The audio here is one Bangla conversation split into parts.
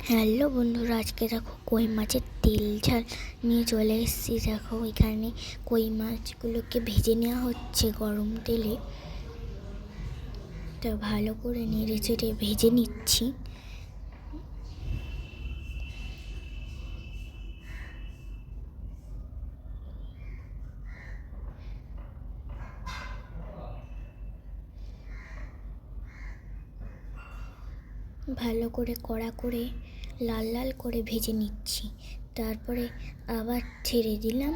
হ্যালো বন্ধুরা, আজকে দেখো কই মাছের তেল ঝাল নিয়ে চলে এসেছি। দেখো এখানে কই মাছগুলোকে ভেজে নেওয়া হচ্ছে গরম তেলে। তো ভালো করে নেড়ে চেড়ে ভেজে নিচ্ছি। ভালো করে কড়া করে লাল লাল করে ভেজে নিচ্ছি। তারপরে আবার ছেড়ে দিলাম,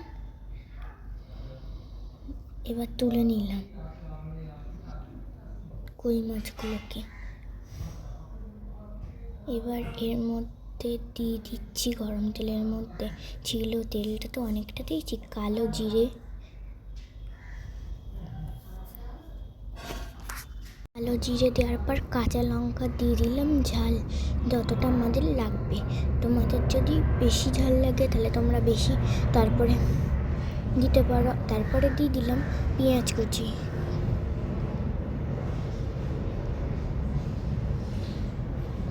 এবার তুলে নিলাম কই মাছগুলোকে। এবার এর মধ্যে দিয়ে দিচ্ছি, গরম তেলের মধ্যে ছিল, তেলটা তো অনেকটা দিয়েছি, কালো জিরে, দেওয়ার পর কাঁচা লঙ্কা দিয়ে দিলাম। ঝাল যতটা আমাদের লাগবে, তোমাদের যদি বেশি ঝাল লাগে তাহলে তোমরা বেশি তারপরে দিতে পারো। তারপরে দিয়ে দিলাম পেঁয়াজ কুচি।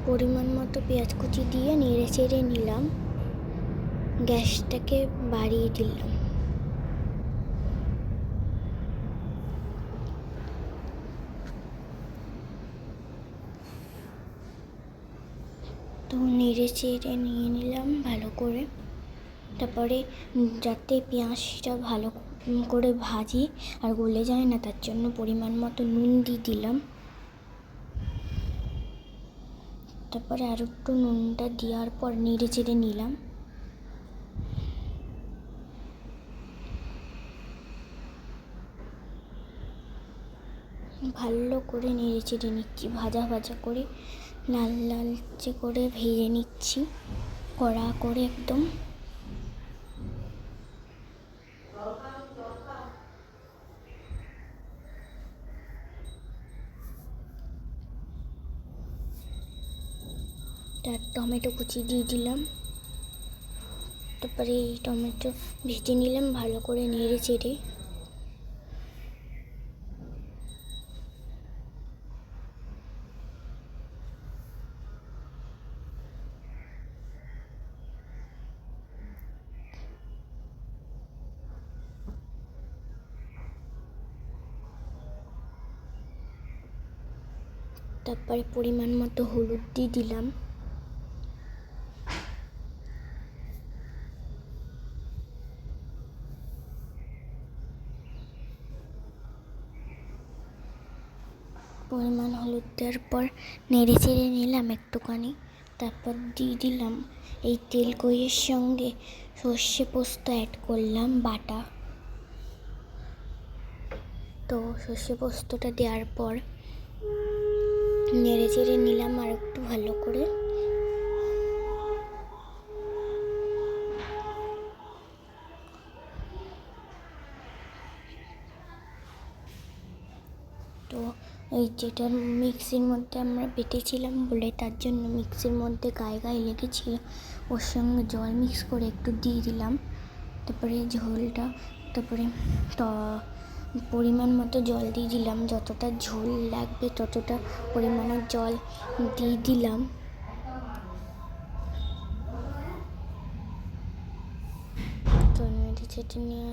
পরিমাণ মতো পেঁয়াজ কুচি দিয়ে নেড়ে চেড়ে নিলাম। গ্যাসটাকে বাড়িয়ে দিলাম। তো নেড়ে চেড়ে নিয়ে নিলাম ভালো করে। তারপরে যাতে পেঁয়াজটা ভালো করে ভাজি আর গলে যায় না, তার জন্য পরিমাণ মতো নুন দিয়ে দিলাম। তারপরে আর একটু নুনটা দেওয়ার পর নেড়ে চেড়ে নিলাম। ভালো করে নেড়ে চেড়ে নিচ্ছি, ভাজা ভাজা করে লাল লালচে করে ভেজে নিচ্ছি, কড়া করে একদম। তার টমেটো কুচি দিয়ে দিলাম। তারপরে এই টমেটো ভেজে নিলাম ভালো করে নেড়ে চেড়ে। তারপরে পরিমাণ মতো হলুদ দিয়ে দিলাম। পরিমাণ হলুদ দেওয়ার পর নেড়ে চেড়ে নিলাম একটুখানি। তারপর দিয়ে দিলাম এই তেল কইয়ের সঙ্গে সর্ষে পোস্ত অ্যাড করলাম বাটা। তো সর্ষে পোস্তটা দেওয়ার পর নেড়ে চেড়ে নিলাম আর একটু ভালো করে। তো এই যেটা মিক্সির মধ্যে আমরা বেটেছিলাম বলে, তার জন্য মিক্সির মধ্যে গায়ে গায়ে লেগেছিল, ওর সঙ্গে জল মিক্স করে একটু দিয়ে দিলাম। তারপরে ঝোলটা, তারপরে পরিমাণ মতো জল দিয়ে দিলাম, যতটা ঝোল লাগবে ততটা পরিমাণের জল দিয়ে দিলাম। তো নেড়ে চেটে নিয়ে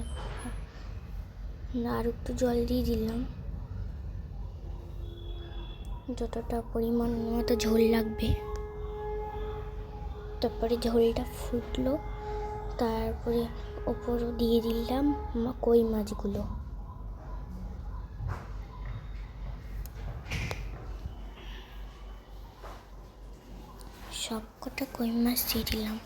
আর একটু জল দিয়ে দিলাম, যতটা পরিমাণ মতো ঝোল লাগবে। তারপরে ঝোলটা ফুটলো, তারপরে ওপরে দিয়ে দিলাম কই মাছগুলো। সব কটা কই মাছ দিয়ে দিলাম।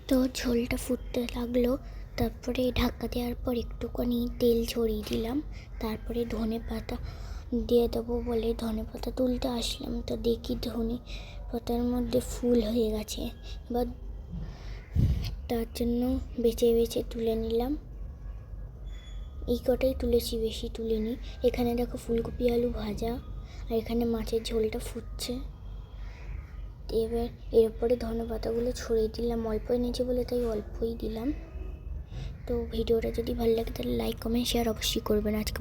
তো ঝোলটা ফুটতে লাগলো, তারপরে ঢাকা দেওয়ার পর একটুখানি তেল ছড়িয়ে দিলাম, তারপরে ধনে পাতা দিয়ে দেবো বলে ধনে পাতা তুলতে আসলাম, তো দেখি ধনে পাতার মধ্যে ফুল হয়ে গেছে। এবার তার জন্য বেছে বেছে তুলে নিলাম, এই কটাই তুলেছি, বেশি তুলিনি। এখানে দেখো ফুলকপি আলু ভাজা, আর এখানে মাছের ঝোলটা ফুটছে। এবার এরপরে ধনে পাতাগুলো ছড়িয়ে দিলাম, অল্প এনেছি বলে তাই অল্পই দিলাম। তো ভিডিওটা যদি ভালো লাগে তাহলে লাইক কমেন্ট শেয়ার অবশ্যই করবেন। আজকে